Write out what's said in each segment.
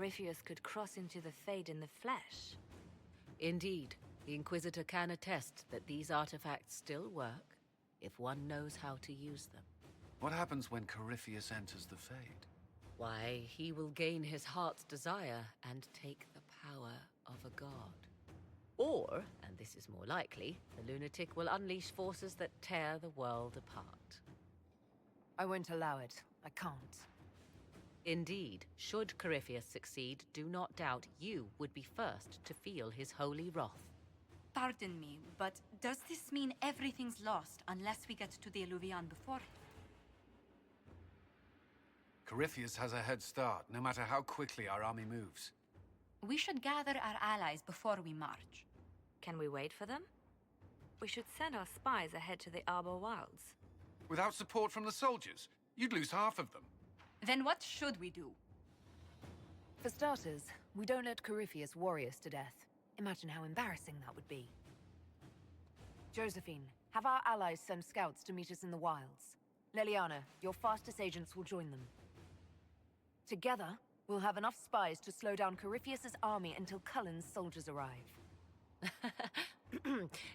Corypheus could cross into the Fade in the flesh. Indeed, the Inquisitor can attest that these artifacts still work if one knows how to use them. What happens when Corypheus enters the Fade? Why, he will gain his heart's desire and take the power of a god. Or, and this is more likely, the lunatic will unleash forces that tear the world apart. I won't allow it. I can't. Indeed, should Corypheus succeed, do not doubt you would be first to feel his holy wrath. Pardon me, but does this mean everything's lost unless we get to the Alluvion before? Corypheus has a head start, no matter how quickly our army moves. We should gather our allies before we march. Can we wait for them? We should send our spies ahead to the Arbor Wilds. Without support from the soldiers, you'd lose half of them. Then what should we do? For starters, we don't let Corypheus worry us to death. Imagine how embarrassing that would be. Josephine, have our allies send scouts to meet us in the wilds. Leliana, your fastest agents will join them. Together, we'll have enough spies to slow down Corypheus's army until Cullen's soldiers arrive.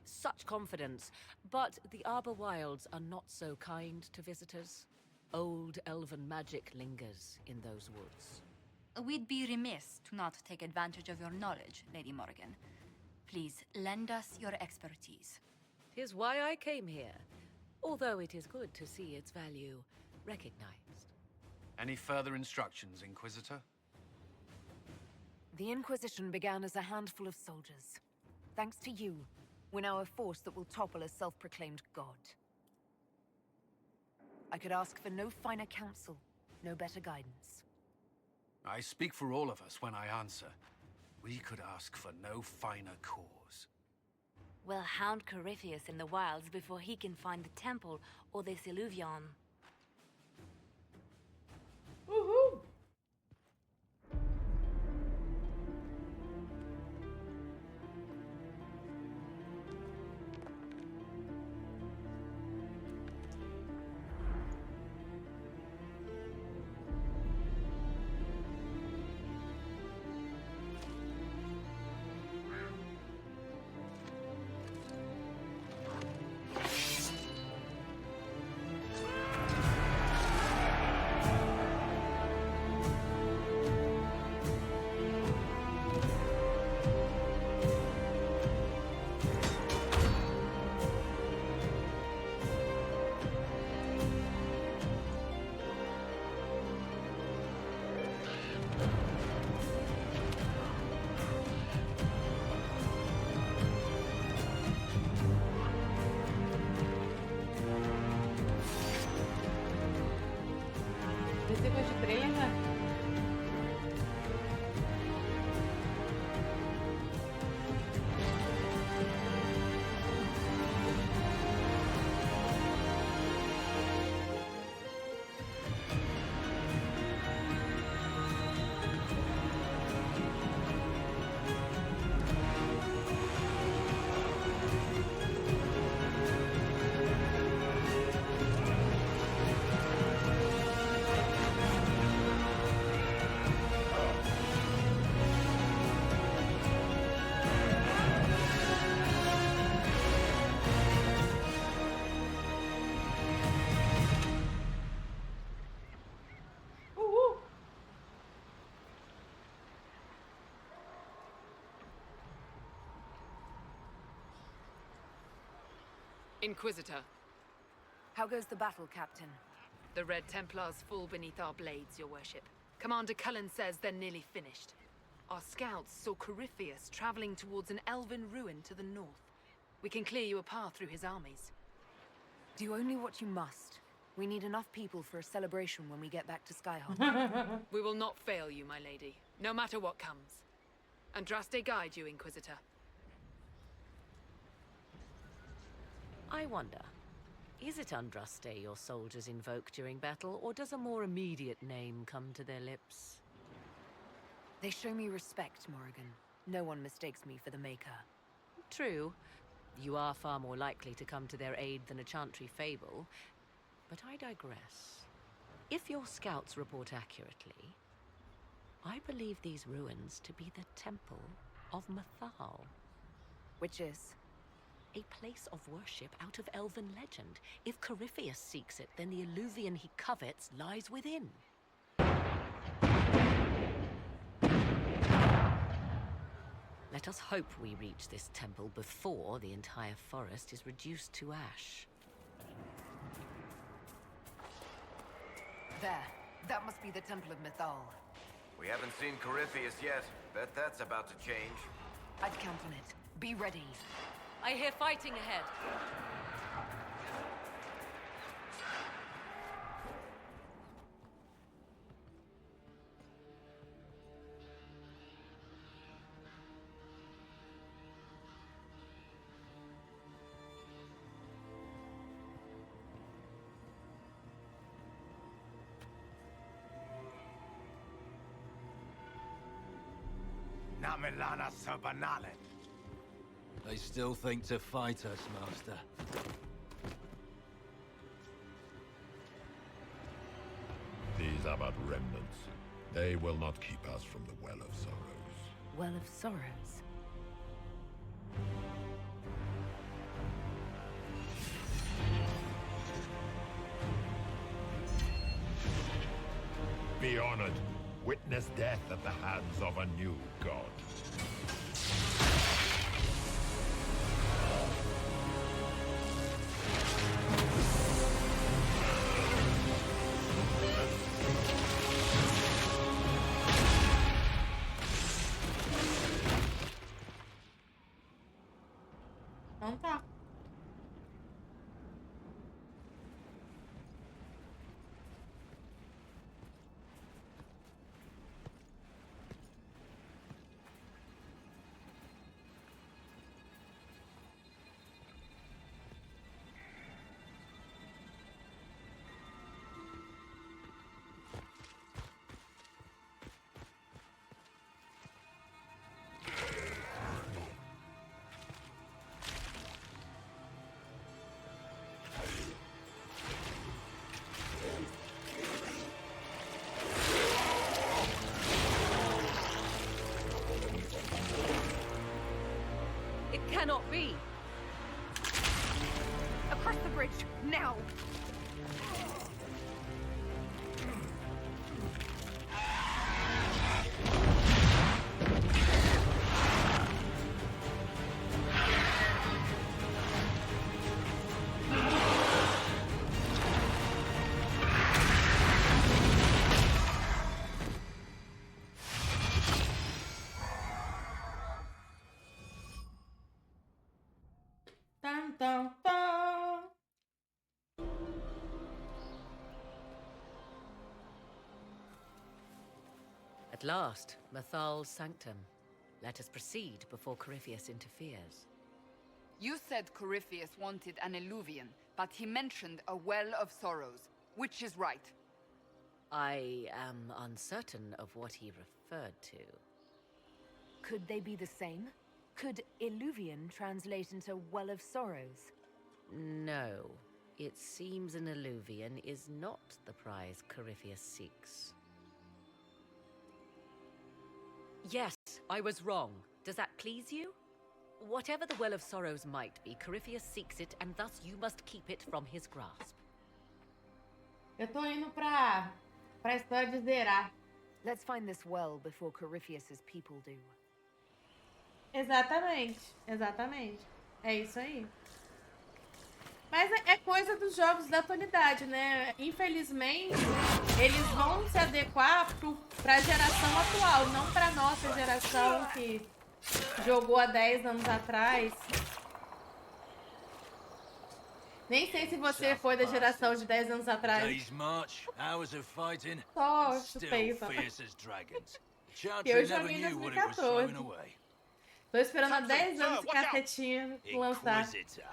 Such confidence, but the Arbor Wilds are not so kind to visitors. Old elven magic lingers in those woods. We'd be remiss to not take advantage of your knowledge, Lady Morgan. Please, lend us your expertise. 'Tis why I came here, although it is good to see its value recognized. Any further instructions, Inquisitor? The Inquisition began as a handful of soldiers. Thanks to you, we're now a force that will topple a self-proclaimed god. I could ask for no finer counsel, no better guidance. I speak for all of us when I answer. We could ask for no finer cause. We'll hound Corypheus in the wilds before he can find the temple or this Alluvion. Woohoo! Esse coisa de trailer, né? Inquisitor, How goes the battle, Captain? the Red Templars fall beneath our blades, your worship. Commander Cullen says they're nearly finished. Our scouts saw Corypheus traveling towards an elven ruin to the north. We can clear you a path through his armies. Do only what you must. We need enough people for a celebration when we get back to Skyhawk. We will not fail you, my lady, no matter what comes. Andraste guide you, Inquisitor. I wonder, is it Andraste your soldiers invoke during battle, or does a more immediate name come to their lips? They show me respect, Morrigan. No one mistakes me for the Maker. True. You are far more likely to come to their aid than a chantry fable. But I digress. If your scouts report accurately, I believe these ruins to be the Temple of Mathal. Which is? A place of worship out of elven legend. If Corypheus seeks it, then the Illuvian he covets lies within. Let us hope we reach this temple before the entire forest is reduced to ash. There. That must be the Temple of Mythal. We haven't seen Corypheus yet. Bet that's about to change. I'd count on it. Be ready. I hear fighting ahead. Namelana Sabanalet. They still think to fight us, Master. These are but remnants. They will not keep us from the Well of Sorrows. Well of Sorrows. Be honored. Witness death at the hands of a new god. Então tá. It cannot be! Across the bridge, now! Tam, tam, tam. At last, Mathal's sanctum. Let us proceed before Corypheus interferes. You said Corypheus wanted an Illuvian, but he mentioned a Well of Sorrows. Which is right? I am uncertain of what he referred to. Could they be the same? Could Illuvian translate into Well of Sorrows? No. It seems an Illuvian is not the prize Corypheus seeks. Yes, I was wrong. Does that please you? Whatever the Well of Sorrows might be, Corypheus seeks it, and thus you must keep it from his grasp. Eu tô indo pra história de zerar. Let's find this well before Corypheus's people do. Exatamente, exatamente. É isso aí. Mas é coisa dos jogos da atualidade, né? Infelizmente, eles vão se adequar pra geração atual, não pra nossa geração que jogou há 10 anos atrás. Nem sei se você foi da geração de 10 anos atrás. Day's march, hours of fighting, Só still chutei, só. fierce as dragons. Eu Chantry never joguei em knew what it was throwing 2014. away. Tô esperando há 10 anos esse cacetinho lançar. Inquisitor,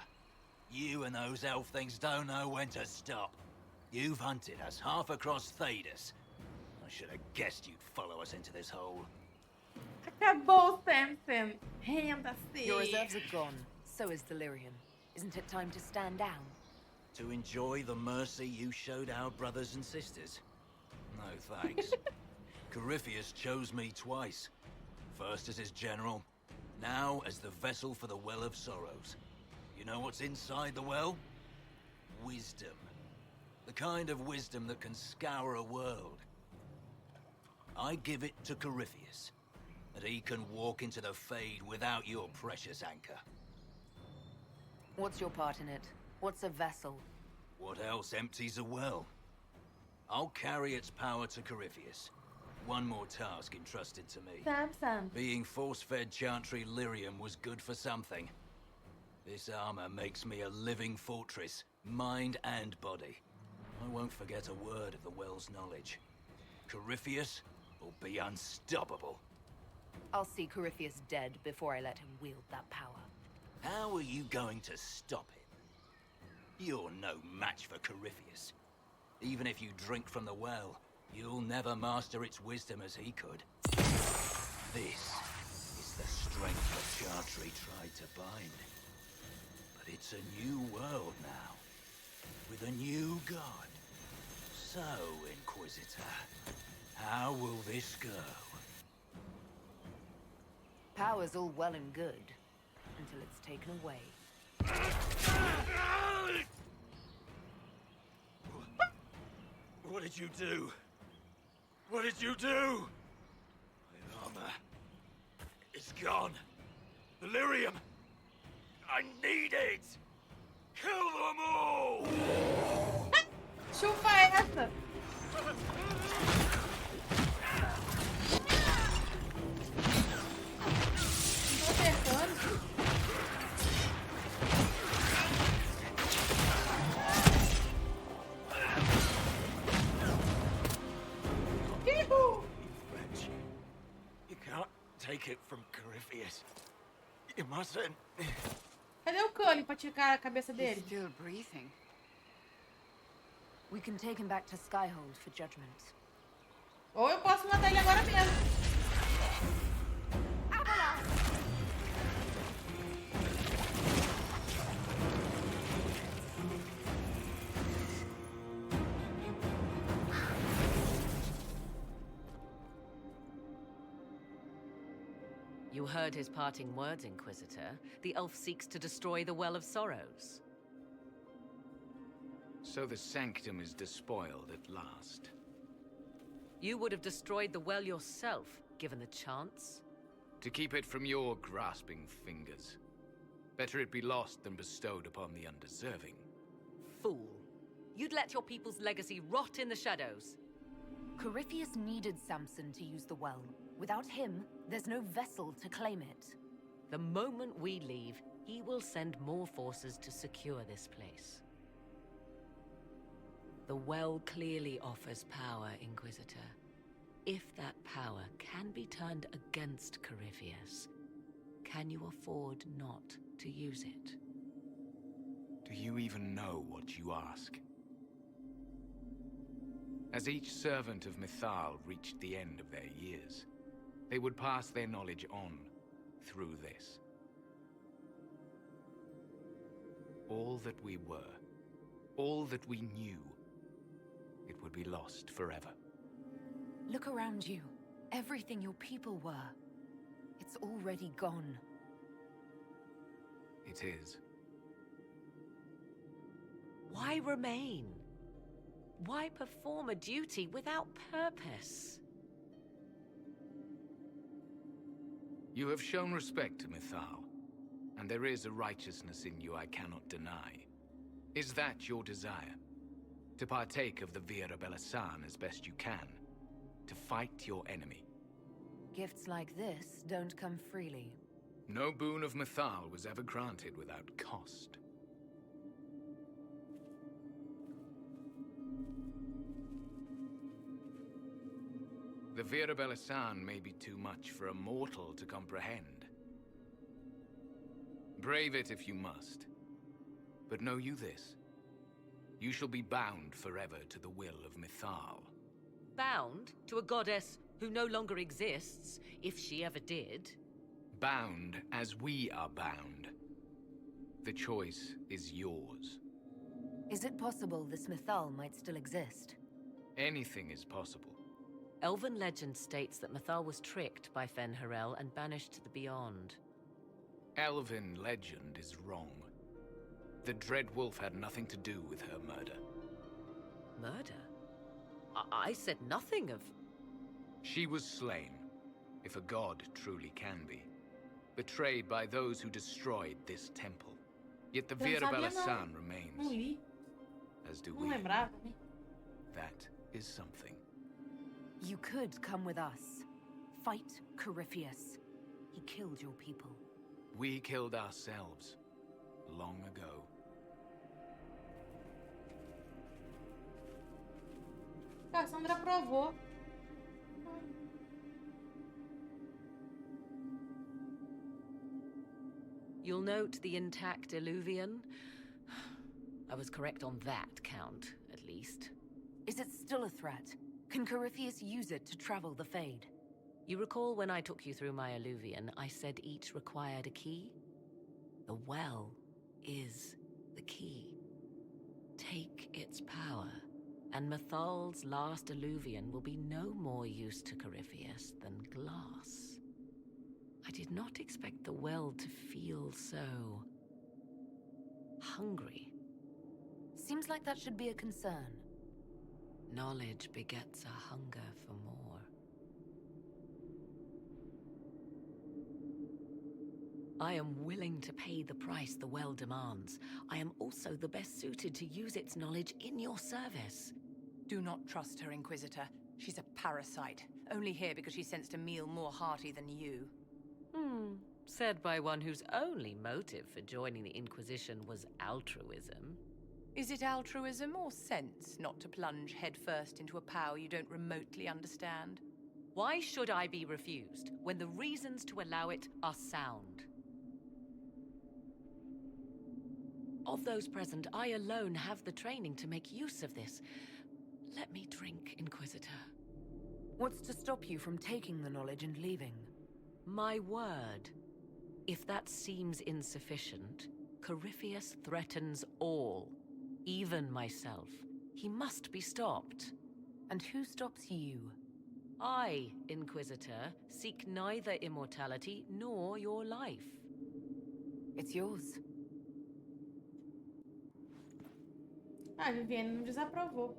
you and those elf things don't know when to stop. You've hunted us half across Thedas. I should have guessed you'd follow us into this hole. Acabou o Samson. Renda-se. Your reserves are gone. So is Delirium. Isn't it time to stand down? To enjoy the mercy you showed our brothers and sisters? No thanks. Corypheus chose me twice. First as his general, now as the vessel for the Well of Sorrows. You know what's inside the well? Wisdom. The kind of wisdom that can scour a world. I give it to Corypheus, that he can walk into the Fade without your precious anchor. What's your part in it? What's a vessel? What else empties a well? I'll carry its power to Corypheus. One more task entrusted to me. Sam. Being force-fed Chantry lyrium was good for something. This armor makes me a living fortress, mind and body. I won't forget a word of the well's knowledge. Corypheus will be unstoppable. I'll see Corypheus dead before I let him wield that power. How are you going to stop him? You're no match for Corypheus. Even if you drink from the well, you'll never master its wisdom as he could. This is the strength that Chantry tried to bind. But it's a new world now, with a new god. So, Inquisitor, how will this go? Power's all well and good, until it's taken away. What did you do? What did you do? My armor. It's gone. The lyrium. I need it. Kill them all! Chupa essa! Tô apertando. You can't take it from Corypheus. You mustn't. Cadê o Cullen pra tirar a cabeça dele? He's still breathing. We can take him back to Skyhold for judgment. Ou eu posso matar ele agora mesmo. You heard his parting words, Inquisitor. The elf seeks to destroy the Well of Sorrows. So the sanctum is despoiled at last. You would have destroyed the well yourself, given the chance. To keep it from your grasping fingers. Better it be lost than bestowed upon the undeserving. Fool. You'd let your people's legacy rot in the shadows. Corypheus needed Samson to use the well. Without him, there's no vessel to claim it. The moment we leave, he will send more forces to secure this place. The well clearly offers power, Inquisitor. If that power can be turned against Corypheus, can you afford not to use it? Do you even know what you ask? As each servant of Mythal reached the end of their years, they would pass their knowledge on through this. All that we were, all that we knew, it would be lost forever. Look around you. Everything your people were. It's already gone. It is. Why remain? Why perform a duty without purpose? You have shown respect to Mythal, and there is a righteousness in you I cannot deny. Is that your desire? To partake of the Vira Belasan as best you can? To fight your enemy? Gifts like this don't come freely. No boon of Mythal was ever granted without cost. The Vira Belasan may be too much for a mortal to comprehend. Brave it if you must. But know you this. You shall be bound forever to the will of Mythal. Bound to a goddess who no longer exists, if she ever did. Bound as we are bound. The choice is yours. Is it possible this Mythal might still exist? Anything is possible. Elven legend states that Mythal was tricked by Fen-Harel and banished to the Beyond. Elven legend is wrong. The Dread Wolf had nothing to do with her murder. Murder? I said nothing of... She was slain, if a god truly can be. Betrayed by those who destroyed this temple. Yet the Vira Belasan remains. As do we. That is something. You could come with us. Fight Corypheus. He killed your people. We killed ourselves. Long ago. Cassandra provou. You'll note the intact Illuvian. I was correct on that count, at least. Is it still a threat? Can Corypheus use it to travel the Fade? You recall when I took you through my Illuvian, I said each required a key? The well is the key. Take its power, and Mythal's last Illuvian will be no more use to Corypheus than glass. I did not expect the well to feel so... hungry. Seems like that should be a concern. Knowledge begets a hunger for more. I am willing to pay the price the well demands. I am also the best suited to use its knowledge in your service. Do not trust her, Inquisitor. She's a parasite, only here because she sensed a meal more hearty than you. Said by one whose only motive for joining the Inquisition was altruism. Is it altruism or sense not to plunge headfirst into a power you don't remotely understand? Why should I be refused when the reasons to allow it are sound? Of those present, I alone have the training to make use of this. Let me drink, Inquisitor. What's to stop you from taking the knowledge and leaving? My word. If that seems insufficient, Corypheus threatens all, even myself. He must be stopped. And who stops you? I, Inquisitor, seek neither immortality nor your life. It's yours. Ah, Viviane não desaprovou.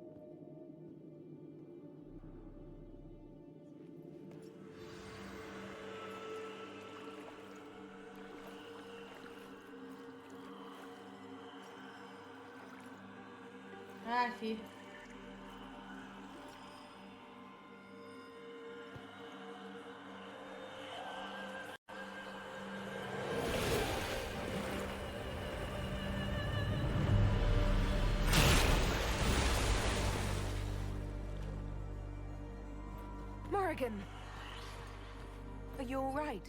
Ah, filho. Morrigan! Are you all right?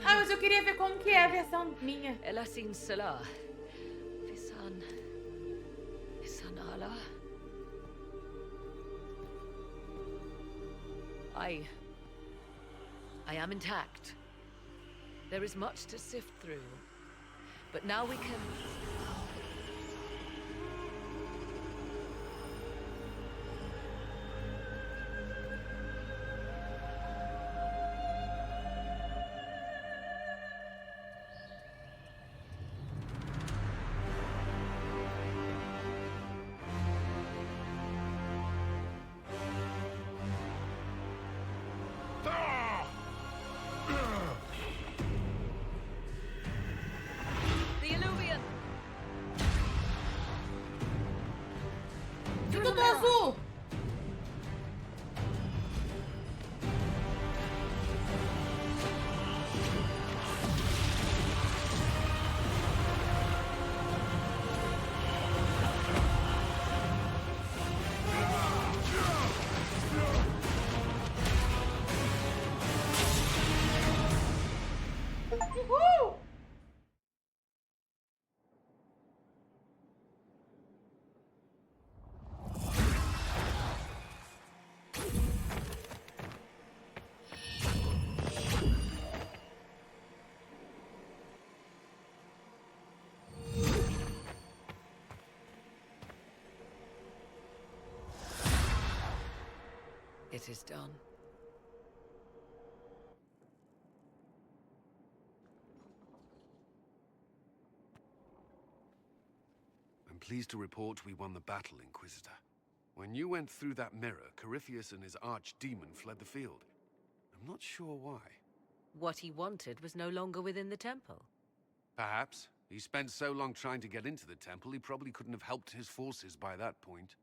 Ah, mas eu queria ver como que é a versão minha. Ela sin Salah. Visan Allah. I am intact. There is much to sift through. But now we can... Tudo azul! Uhul! It is done. I'm pleased to report we won the battle, Inquisitor. When you went through that mirror, Corypheus and his archdemon fled the field. I'm not sure why. What he wanted was no longer within the temple. Perhaps. He spent so long trying to get into the temple, he probably couldn't have helped his forces by that point.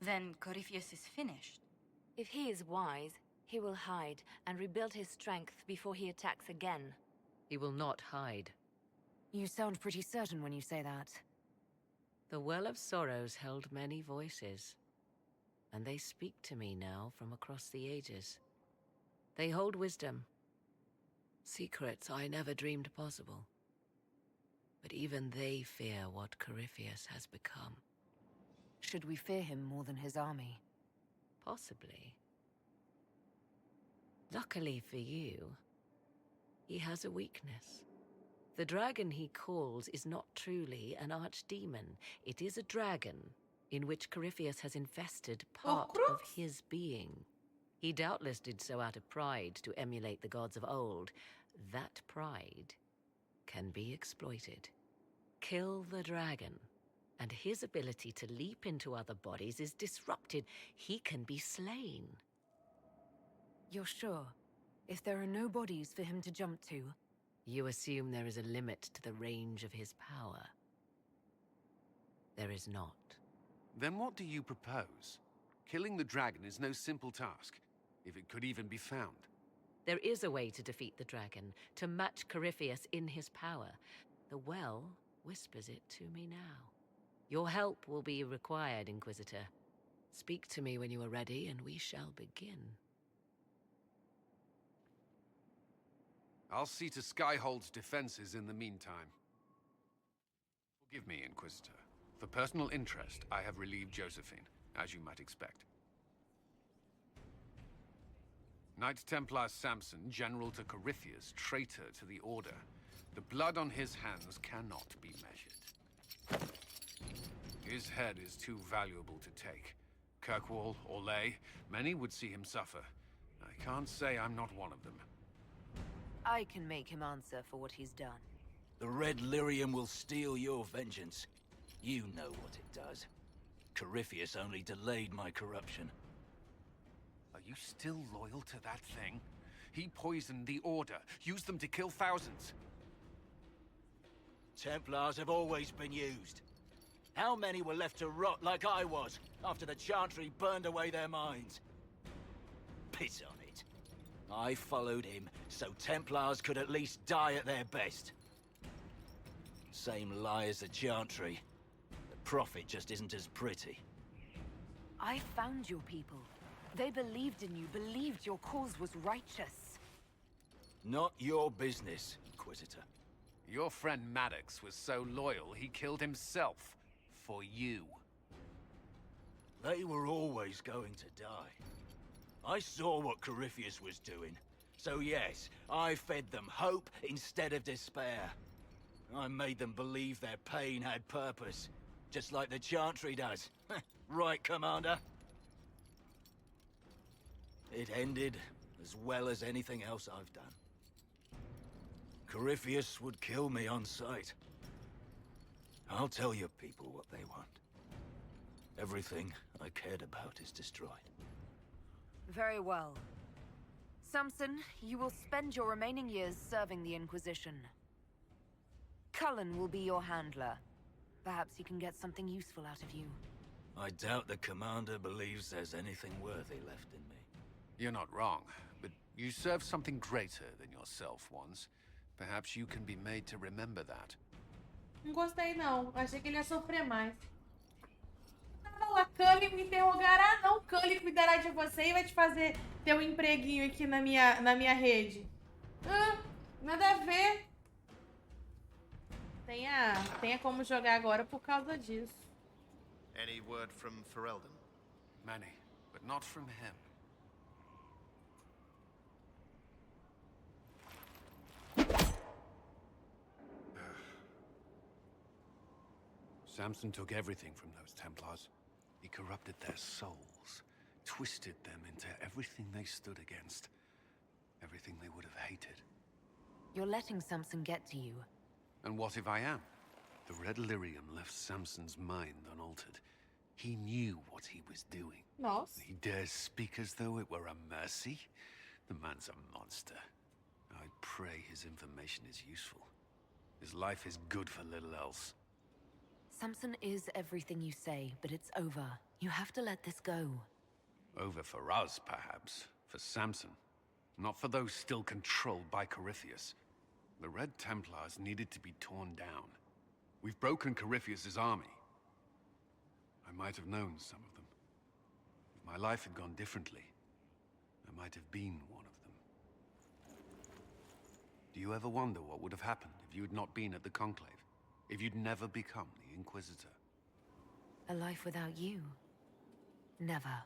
Then Corypheus is finished. If he is wise, he will hide and rebuild his strength before he attacks again. He will not hide. You sound pretty certain when you say that. The Well of Sorrows held many voices, and they speak to me now from across the ages. They hold wisdom, secrets I never dreamed possible. But even they fear what Corypheus has become. Should we fear him more than his army? Possibly. Luckily for you, he has a weakness. The dragon he calls is not truly an archdemon. It is a dragon in which Corypheus has infested part of his being. He doubtless did so out of pride to emulate the gods of old. That pride can be exploited. Kill the dragon, and his ability to leap into other bodies is disrupted. He can be slain. You're sure? If there are no bodies for him to jump to? You assume there is a limit to the range of his power. There is not. Then what do you propose? Killing the dragon is no simple task, if it could even be found. There is a way to defeat the dragon, to match Corypheus in his power. The well whispers it to me now. Your help will be required, Inquisitor. Speak to me when you are ready, and we shall begin. I'll see to Skyhold's defenses in the meantime. Forgive me, Inquisitor. For personal interest, I have relieved Josephine, as you might expect. Knight Templar Samson, General to Corypheus, traitor to the Order. The blood on his hands cannot be measured. His head is too valuable to take. Kirkwall, Orlais, many would see him suffer. I can't say I'm not one of them. I can make him answer for what he's done. The Red Lyrium will steal your vengeance. You know what it does. Corypheus only delayed my corruption. Are you still loyal to that thing? He poisoned the Order, used them to kill thousands. Templars have always been used. How many were left to rot like I was, after the Chantry burned away their minds? Piss on it. I followed him, so Templars could at least die at their best. Same lie as the Chantry. The Prophet just isn't as pretty. I found your people. They believed in you, believed your cause was righteous. Not your business, Inquisitor. Your friend Maddox was so loyal, he killed himself. For you. They were always going to die. I saw what Corypheus was doing. So yes, I fed them hope instead of despair. I made them believe their pain had purpose. Just like the Chantry does. Right, Commander? It ended as well as anything else I've done. Corypheus would kill me on sight. I'll tell your people what they want. Everything I cared about is destroyed. Very well. Samson, you will spend your remaining years serving the Inquisition. Cullen will be your handler. Perhaps he can get something useful out of you. I doubt the Commander believes there's anything worthy left in me. You're not wrong, but you served something greater than yourself once. Perhaps you can be made to remember that. Não gostei, não. Achei que ele ia sofrer mais. Tava lá, Cullen me interrogará. Não, Cullen cuidará de você e vai te fazer ter um empreguinho aqui na minha rede. Nada a ver. Tenha como jogar agora por causa disso. Any word from Ferelden? Many, but not from him. Samson took everything from those Templars. He corrupted their souls, twisted them into everything they stood against. Everything they would have hated. You're letting Samson get to you. And what if I am? The red lyrium left Samson's mind unaltered. He knew what he was doing. Nossa. He dares speak as though it were a mercy? The man's a monster. I pray his information is useful. His life is good for little else. Samson is everything you say, but it's over. You have to let this go. Over for us, perhaps. For Samson. Not for those still controlled by Corypheus. The Red Templars needed to be torn down. We've broken Corypheus's army. I might have known some of them. If my life had gone differently, I might have been one of them. Do you ever wonder what would have happened if you had not been at the Conclave? If you'd never become the Inquisitor? A life without you? Never.